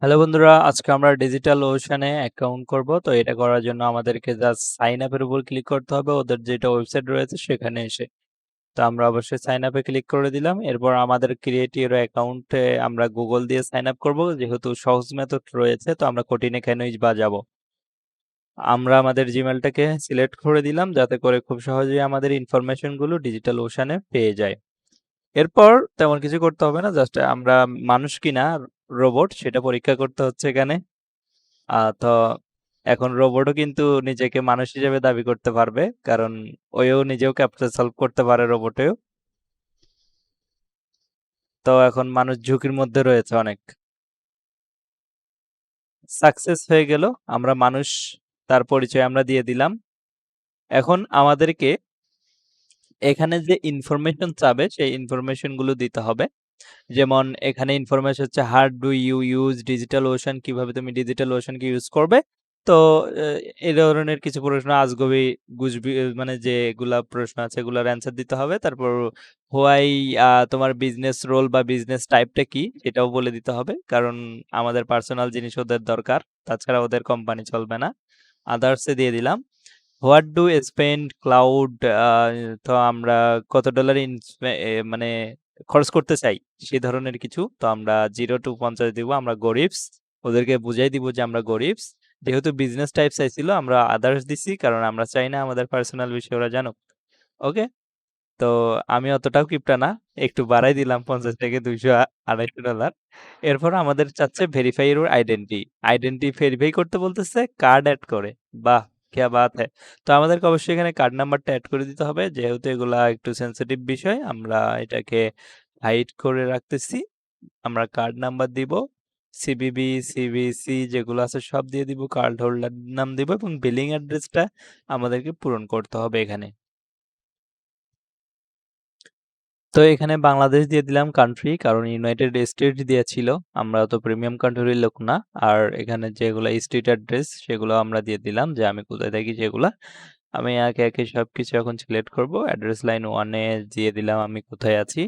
Hello বন্ধুরা, আজকে আমরা ডিজিটাল ওশানে অ্যাকাউন্ট করব। তো এটা করার জন্য আমাদেরকে জাস্ট সাইন আপের উপর ক্লিক করতে হবে ওদের যেটা ওয়েবসাইট রয়েছে সেখানে এসে। তো আমরা অবশ্যই সাইন আপে ক্লিক করে দিলাম। এরপর আমাদের ক্রিয়েট ইউর অ্যাকাউন্টে আমরা গুগল দিয়ে সাইন আপ করবো, যেহেতু সহজ মেথড রয়েছে তো আমরা কঠিনে কেনই বা যাব। আমরা আমাদের জিমেলটাকে সিলেক্ট করে দিলাম যাতে করে খুব সহজেই আমাদের ইনফরমেশনগুলো ডিজিটাল ওশানে পেয়ে যায়। এরপর তেমন কিছু করতে হবে না, জাস্ট আমরা মানুষ কিনা রোবট সেটা পরীক্ষা করতে হচ্ছে এখানে। তো এখন রোবটও কিন্তু নিজেকে মানুষ হিসেবে দাবি করতে পারবে, কারণ ওও নিজেও ক্যাপচা সলভ করতে পারে রোবটেও। তো এখন মানুষ ঝুঁকির মধ্যে রয়েছে অনেক। সাকসেস হয়ে গেল, আমরা মানুষ, তার পরিচয় আমরা দিয়ে দিলাম। এখন আমাদেরকে এখানে যে ইনফরমেশন চাবে সেই ইনফরমেশন গুলো দিতে হবে। যেমন এখানে ইনফরমেশন হচ্ছে how do you use Digital Ocean, কিভাবে তুমি ডিজিটাল ওশানকে ইউজ করবে। তো এই ধরনের কিছু প্রশ্ন আজগবি গুজবি মানে যেগুলা প্রশ্ন আছে এগুলার অ্যান্সার দিতে হবে। তারপর হোয়াই তোমার বিজনেস রোল বা বিজনেস টাইপটা কি এটাও বলে দিতে হবে, কারণ আমাদের পার্সোনাল জিনিস ওদের দরকার, তাছাড়া ওদের কোম্পানি চলবে না। আদার্সে দিয়ে দিলাম হোয়াট ডু স্পেন্ড ক্লাউড, তো আমরা কত ডলার মানে খরচ করতে চাই সেই ধরনের কিছু। তো আমরা 0 to 50 দিব, আমরা গরিবস। ওদেরকে বুঝাই দিব যে আমরা গরিবস। যেহেতু বিজনেস টাইপ চাইছিল আমরা আদার্স দিছি, কারণ আমরা চাই না আমাদের পার্সোনাল বিষয় ওরা জানুক। ওকে, তো আমি অতটাও কিপটা না, একটু বাড়াই দিলাম 50 থেকে 200-250 ডলার। এরপর আমাদের চাচ্ছে verify your identity. Identity verify করতে বলতেছে কার্ড অ্যাড করে। বাহ, क्या बात है। তো আমাদেরকে অবশ্যই এখানে কার্ড নাম্বারটা অ্যাড করে দিতে হবে, যেহেতু এগুলা একটু সেন্সিটিভ বিষয় আমরা এটাকে হাইড করে রাখতেছি। আমরা কার্ড নাম্বার দিব, সিবিবি সিবিসি যেগুলো আছে সব দিয়ে দিব, কার্ড হোল্ডার নাম দিব এবং বিলিং অ্যাড্রেসটা আমাদেরকে পূরণ করতে হবে এখানে। তো এখানে বাংলাদেশ দিয়ে দিলাম কান্ট্রি, কারণ ইউনাইটেড স্টেটস দেয়া ছিল, আমরা তো প্রিমিয়াম কান্ট্রির লোক না। আর এখানে যেগুলো স্ট্রিট অ্যাড্রেস সেগুলো আমরা দিয়ে দিলাম, যে আমি কোথায় থাকি যেগুলা। আমি একে একে সবকিছু এখন সিলেক্ট করব। অ্যাড্রেস লাইন 1-এ দিয়ে দিলাম আমি কোথায় আছি,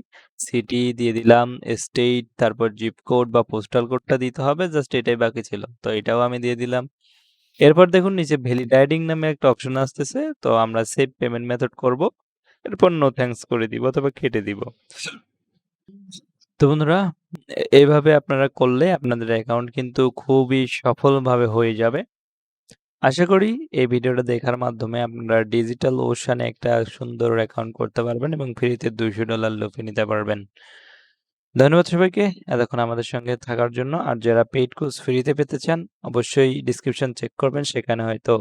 সিটি দিয়ে দিলাম, স্টেট, তারপর জিপ কোড বা পোস্টাল কোডটা দিতে হবে, জাস্ট এটাই বাকি ছিল, তো এটাও আমি দিয়ে দিলাম। এরপর দেখুন নিচে ভ্যালিডেটিং নামে একটা অপশন আসতেছে, তো আমরা সেভ পেমেন্ট মেথড করব। এরপর নো থ্যাঙ্কস করে দিব অথবা কেটে দিব। তো বন্ধুরা, এইভাবে আপনারা করলে আপনাদের অ্যাকাউন্ট কিন্তু খুবই সফলভাবে হয়ে যাবে। আশা করি এই ভিডিওটা দেখার মাধ্যমে আপনারা ডিজিটাল ওশানে একটা সুন্দর অ্যাকাউন্ট করতে পারবেন এবং ফ্রিতে $200 লুফে নিতে পারবেন। ধন্যবাদ সবাইকে এতক্ষণ আমাদের সঙ্গে থাকার জন্য। আর যারা পেইড কোর্স ফ্রিতে পেতে চান অবশ্যই ডিসক্রিপশন চেক করবেন, সেখানে হয়তো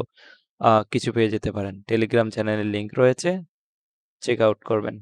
কিছু পেয়ে যেতে পারেন। টেলিগ্রাম চ্যানেলের লিংক রয়েছে, চেক আউট করবেন।